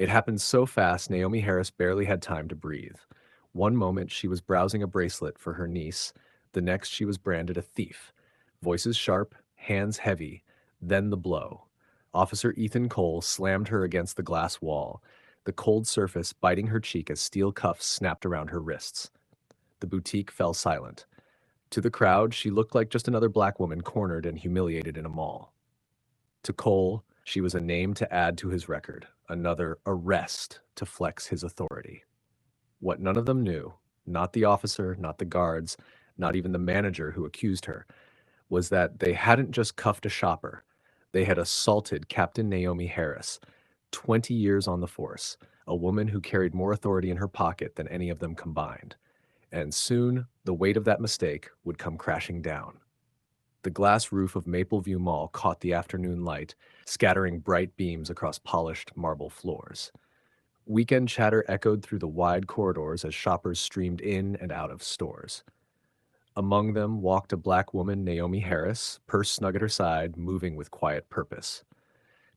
It happened so fast, Naomi Harris barely had time to breathe. One moment, she was browsing a bracelet for her niece. The next, she was branded a thief. Voices sharp, hands heavy, then the blow. Officer Ethan Cole slammed her against the glass wall, the cold surface biting her cheek as steel cuffs snapped around her wrists. The boutique fell silent. To the crowd, she looked like just another black woman cornered and humiliated in a mall. To Cole, she was a name to add to his record, another arrest to flex his authority. What none of them knew, not the officer, not the guards, not even the manager who accused her, was that they hadn't just cuffed a shopper. They had assaulted Captain Naomi Harris, 20 years on the force, a woman who carried more authority in her pocket than any of them combined. And soon, the weight of that mistake would come crashing down. The glass roof of Mapleview Mall caught the afternoon light, scattering bright beams across polished marble floors. Weekend chatter echoed through the wide corridors as shoppers streamed in and out of stores. Among them walked a black woman, Naomi Harris, purse snug at her side, moving with quiet purpose.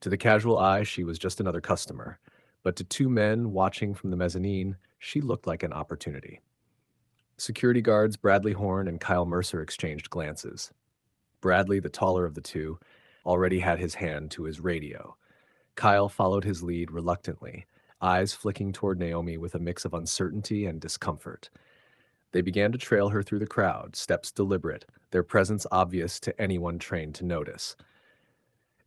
To the casual eye, she was just another customer, but to two men watching from the mezzanine, she looked like an opportunity. Security guards Bradley Horn and Kyle Mercer exchanged glances. Bradley, the taller of the two, already had his hand to his radio. Kyle followed his lead reluctantly, eyes flicking toward Naomi with a mix of uncertainty and discomfort. They began to trail her through the crowd, steps deliberate, their presence obvious to anyone trained to notice.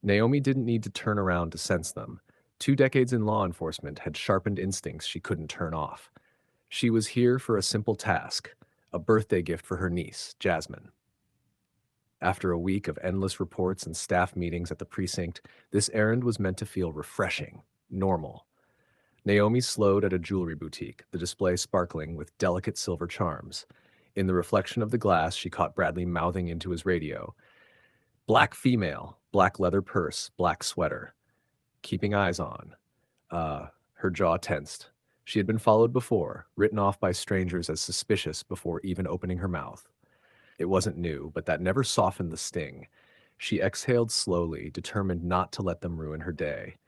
Naomi didn't need to turn around to sense them. 2 decades in law enforcement had sharpened instincts she couldn't turn off. She was here for a simple task, a birthday gift for her niece, Jasmine. After a week of endless reports and staff meetings at the precinct, this errand was meant to feel refreshing, normal. Naomi slowed at a jewelry boutique, the display sparkling with delicate silver charms. In the reflection of the glass, she caught Bradley mouthing into his radio. Black female, black leather purse, black sweater. Keeping eyes on. Her jaw tensed. She had been followed before, written off by strangers as suspicious before even opening her mouth. It wasn't new, but that never softened the sting. She exhaled slowly, determined not to let them ruin her day.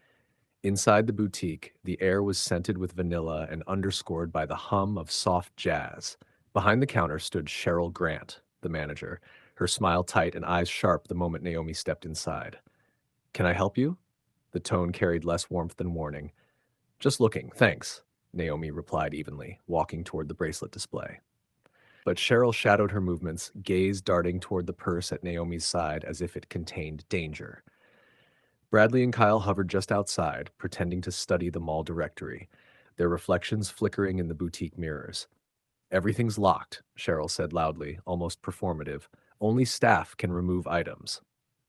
Inside the boutique, the air was scented with vanilla and underscored by the hum of soft jazz. Behind the counter stood Cheryl Grant, the manager, her smile tight and eyes sharp the moment Naomi stepped inside. "Can I help you?" The tone carried less warmth than warning. "Just looking, thanks," Naomi replied evenly, walking toward the bracelet display. But Cheryl shadowed her movements, gaze darting toward the purse at Naomi's side as if it contained danger. Bradley and Kyle hovered just outside, pretending to study the mall directory, their reflections flickering in the boutique mirrors. "Everything's locked," Cheryl said loudly, almost performative. "Only staff can remove items."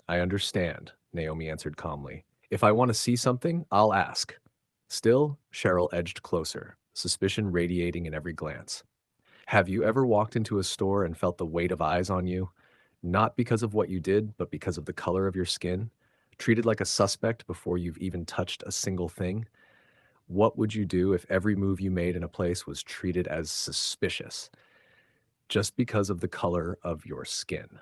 "I understand," Naomi answered calmly. "If I want to see something, I'll ask." Still, Cheryl edged closer, suspicion radiating in every glance. "Have you ever walked into a store and felt the weight of eyes on you? Not because of what you did, but because of the color of your skin? Treated like a suspect before you've even touched a single thing? What would you do if every move you made in a place was treated as suspicious? Just because of the color of your skin."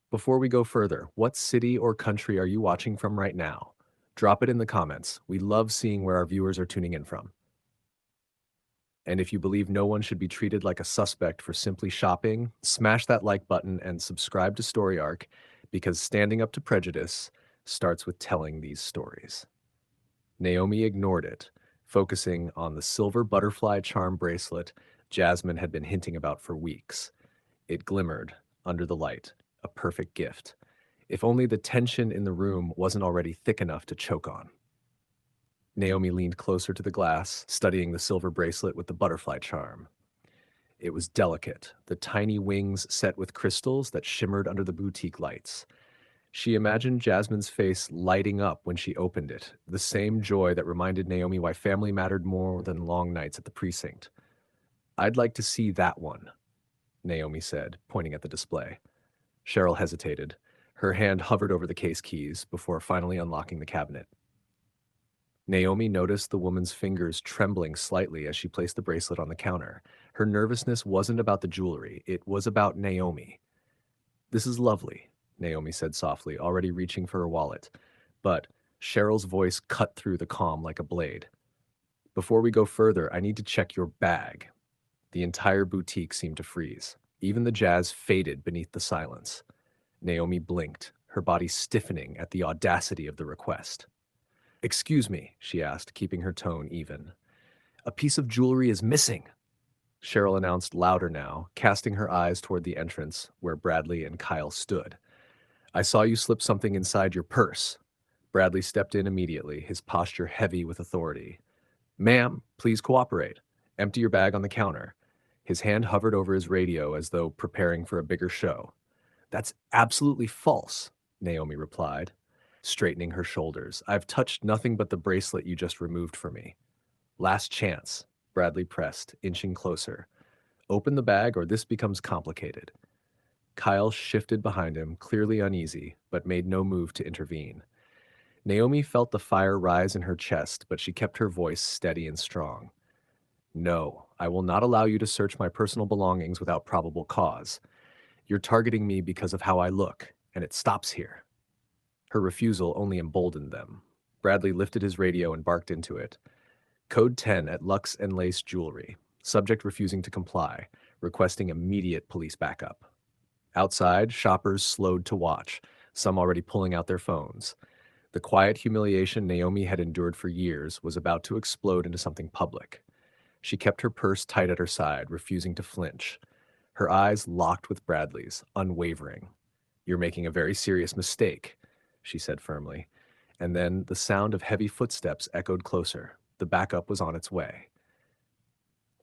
Before we go further, what city or country are you watching from right now? Drop it in the comments. We love seeing where our viewers are tuning in from. And if you believe no one should be treated like a suspect for simply shopping, smash that like button and subscribe to Story Arc, because standing up to prejudice starts with telling these stories. Naomi ignored it, focusing on the silver butterfly charm bracelet Jasmine had been hinting about for weeks. It glimmered under the light, a perfect gift. If only the tension in the room wasn't already thick enough to choke on. Naomi leaned closer to the glass, studying the silver bracelet with the butterfly charm. It was delicate, the tiny wings set with crystals that shimmered under the boutique lights. She imagined Jasmine's face lighting up when she opened it, the same joy that reminded Naomi why family mattered more than long nights at the precinct. "I'd like to see that one," Naomi said, pointing at the display. Cheryl hesitated. Her hand hovered over the case keys before finally unlocking the cabinet. Naomi noticed the woman's fingers trembling slightly as she placed the bracelet on the counter. Her nervousness wasn't about the jewelry, it was about Naomi. "This is lovely," Naomi said softly, already reaching for her wallet. "But Cheryl's voice cut through the calm like a blade. Before we go further, I need to check your bag. The entire boutique seemed to freeze. Even the jazz faded beneath the silence. Naomi blinked, her body stiffening at the audacity of the request. "Excuse me," she asked, keeping her tone even. "A piece of jewelry is missing," Cheryl announced louder now, casting her eyes toward the entrance where Bradley and Kyle stood. "I saw you slip something inside your purse." Bradley stepped in immediately, his posture heavy with authority. "Ma'am, please cooperate. Empty your bag on the counter." His hand hovered over his radio as though preparing for a bigger show. "That's absolutely false," Naomi replied, straightening her shoulders. "I've touched nothing but the bracelet you just removed for me." "Last chance," Bradley pressed, inching closer. "Open the bag or this becomes complicated." Kyle shifted behind him, clearly uneasy, but made no move to intervene. Naomi felt the fire rise in her chest, but she kept her voice steady and strong. "No, I will not allow you to search my personal belongings without probable cause. You're targeting me because of how I look, and it stops here." Her refusal only emboldened them. Bradley lifted his radio and barked into it. "Code 10 at Lux and Lace Jewelry. Subject refusing to comply, requesting immediate police backup." Outside, shoppers slowed to watch, some already pulling out their phones. The quiet humiliation Naomi had endured for years was about to explode into something public. She kept her purse tight at her side, refusing to flinch. Her eyes locked with Bradley's, unwavering. "You're making a very serious mistake," she said firmly. And then the sound of heavy footsteps echoed closer. The backup was on its way.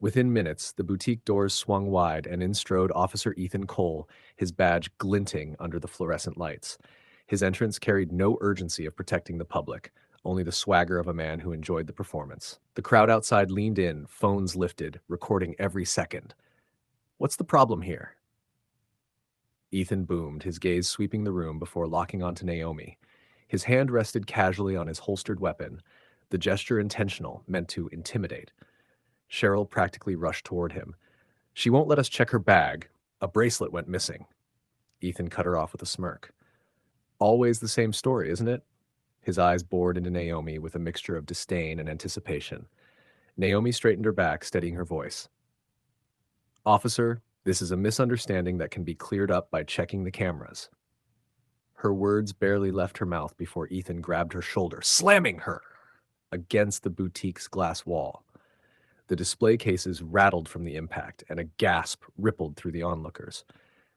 Within minutes, the boutique doors swung wide and in strode Officer Ethan Cole, his badge glinting under the fluorescent lights. His entrance carried no urgency of protecting the public, only the swagger of a man who enjoyed the performance. The crowd outside leaned in, phones lifted, recording every second. "What's the problem here?" Ethan boomed, his gaze sweeping the room before locking onto Naomi. His hand rested casually on his holstered weapon, the gesture intentional, meant to intimidate. Cheryl practically rushed toward him. "She won't let us check her bag. A bracelet went missing." Ethan cut her off with a smirk. "Always the same story, isn't it?" His eyes bored into Naomi with a mixture of disdain and anticipation. Naomi straightened her back, steadying her voice. "Officer, this is a misunderstanding that can be cleared up by checking the cameras." Her words barely left her mouth before Ethan grabbed her shoulder, slamming her against the boutique's glass wall. The display cases rattled from the impact, and a gasp rippled through the onlookers.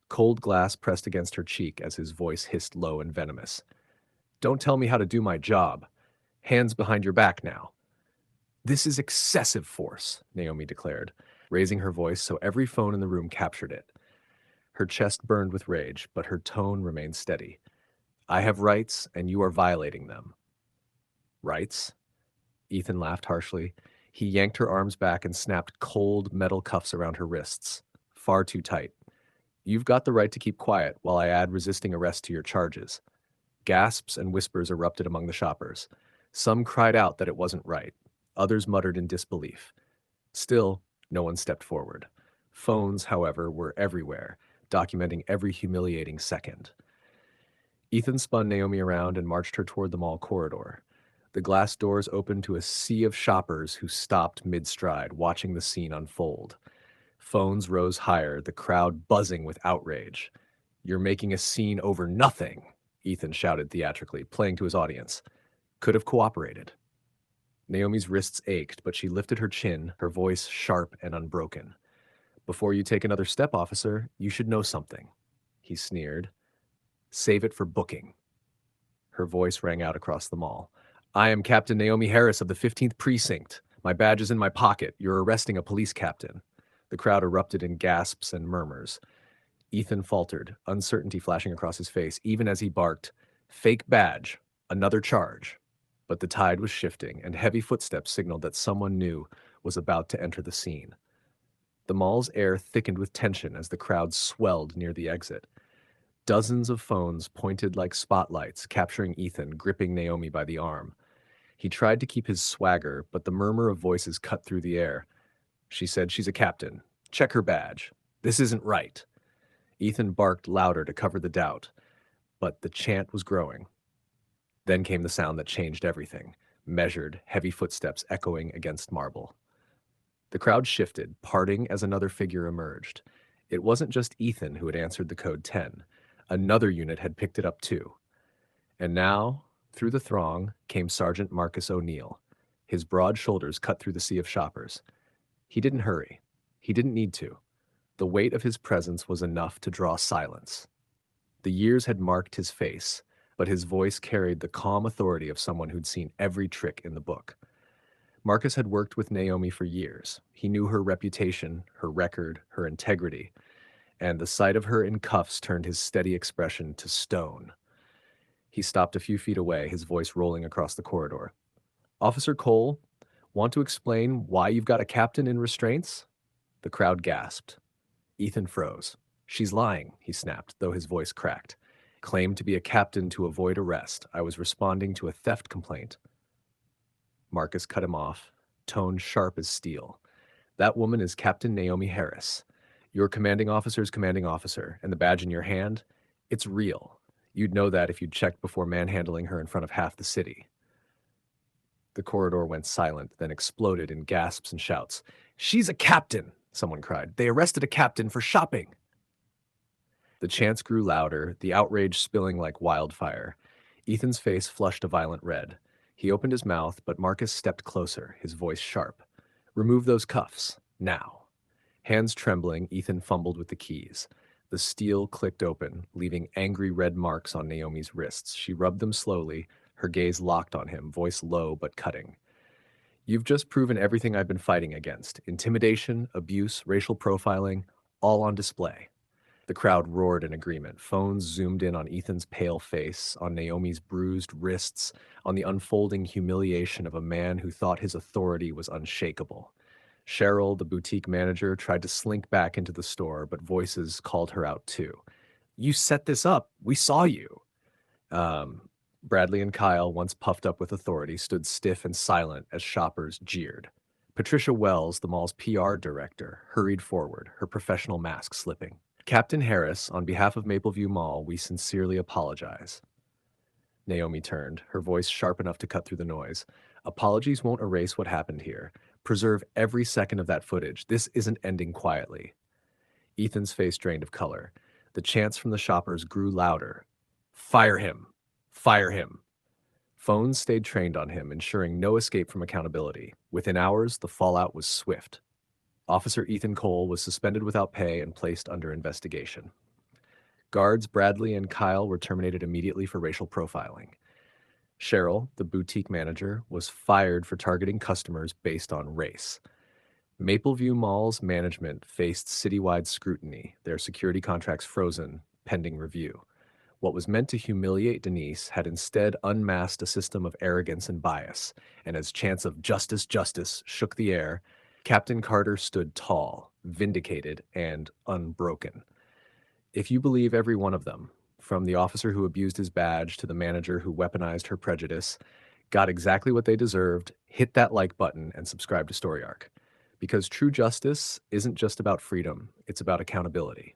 Cold glass pressed against her cheek as his voice hissed low and venomous. "Don't tell me how to do my job. Hands behind your back now." "This is excessive force," Naomi declared, raising her voice so every phone in the room captured it. Her chest burned with rage, but her tone remained steady. "I have rights, and you are violating them." "Rights?" Ethan laughed harshly. He yanked her arms back and snapped cold metal cuffs around her wrists. Far too tight. "You've got the right to keep quiet while I add resisting arrest to your charges." Gasps and whispers erupted among the shoppers. Some cried out that it wasn't right. Others muttered in disbelief. Still, no one stepped forward. Phones, however, were everywhere, documenting every humiliating second. Ethan spun Naomi around and marched her toward the mall corridor. The glass doors opened to a sea of shoppers who stopped mid-stride, watching the scene unfold. Phones rose higher, the crowd buzzing with outrage. "You're making a scene over nothing," Ethan shouted theatrically, playing to his audience. "Could have cooperated." Naomi's wrists ached, but she lifted her chin, her voice sharp and unbroken. "Before you take another step, officer, you should know something," he sneered. "Save it for booking." Her voice rang out across the mall. "I am Captain Naomi Harris of the 15th Precinct. My badge is in my pocket. You're arresting a police captain." The crowd erupted in gasps and murmurs. Ethan faltered, uncertainty flashing across his face, even as he barked, "Fake badge. Another charge." But the tide was shifting, and heavy footsteps signaled that someone new was about to enter the scene. The mall's air thickened with tension as the crowd swelled near the exit. Dozens of phones pointed like spotlights, capturing Ethan, gripping Naomi by the arm. He tried to keep his swagger, but the murmur of voices cut through the air. "She said she's a captain. Check her badge. This isn't right." Ethan barked louder to cover the doubt, but the chant was growing. Then came the sound that changed everything. Measured, heavy footsteps echoing against marble. The crowd shifted, parting as another figure emerged. It wasn't just Ethan who had answered the code 10. Another unit had picked it up too. And now, through the throng, came Sergeant Marcus O'Neill. His broad shoulders cut through the sea of shoppers. He didn't hurry. He didn't need to. The weight of his presence was enough to draw silence. The years had marked his face, but his voice carried the calm authority of someone who'd seen every trick in the book. Marcus had worked with Naomi for years. He knew her reputation, her record, her integrity, and the sight of her in cuffs turned his steady expression to stone. He stopped a few feet away, his voice rolling across the corridor. "Officer Cole, want to explain why you've got a captain in restraints?" The crowd gasped. Ethan froze. "She's lying," he snapped, though his voice cracked. "Claimed to be a captain to avoid arrest. I was responding to a theft complaint." Marcus cut him off, tone sharp as steel. "That woman is Captain Naomi Harris. Your commanding officer's commanding officer, and the badge in your hand, it's real. You'd know that if you'd checked before manhandling her in front of half the city." The corridor went silent, then exploded in gasps and shouts. "She's a captain!" someone cried. "They arrested a captain for shopping!" The chants grew louder, the outrage spilling like wildfire. Ethan's face flushed a violent red. He opened his mouth, but Marcus stepped closer, his voice sharp. "Remove those cuffs, now." Hands trembling, Ethan fumbled with the keys. The steel clicked open, leaving angry red marks on Naomi's wrists. She rubbed them slowly, her gaze locked on him, voice low but cutting. "You've just proven everything I've been fighting against. Intimidation, abuse, racial profiling, all on display." The crowd roared in agreement. Phones zoomed in on Ethan's pale face, on Naomi's bruised wrists, on the unfolding humiliation of a man who thought his authority was unshakable. Cheryl, the boutique manager, tried to slink back into the store, but voices called her out too. "You set this up. We saw you." Bradley and Kyle, once puffed up with authority, stood stiff and silent as shoppers jeered. Patricia Wells, the mall's PR director, hurried forward, her professional mask slipping. "Captain Harris, on behalf of Mapleview Mall, we sincerely apologize." Naomi turned, her voice sharp enough to cut through the noise. "Apologies won't erase what happened here. Preserve every second of that footage. This isn't ending quietly." Ethan's face drained of color. The chants from the shoppers grew louder. "Fire him! Fire him!" Phones stayed trained on him, ensuring no escape from accountability. Within hours, the fallout was swift. Officer Ethan Cole was suspended without pay and placed under investigation. Guards Bradley and Kyle were terminated immediately for racial profiling. Cheryl, the boutique manager, was fired for targeting customers based on race. Mapleview Mall's management faced citywide scrutiny, their security contracts frozen, pending review. What was meant to humiliate Denise had instead unmasked a system of arrogance and bias, and as chants of "justice, justice" shook the air, Captain Carter stood tall, vindicated, and unbroken. If you believe every one of them, from the officer who abused his badge to the manager who weaponized her prejudice, got exactly what they deserved, hit that like button and subscribe to Story Arc. Because true justice isn't just about freedom, it's about accountability.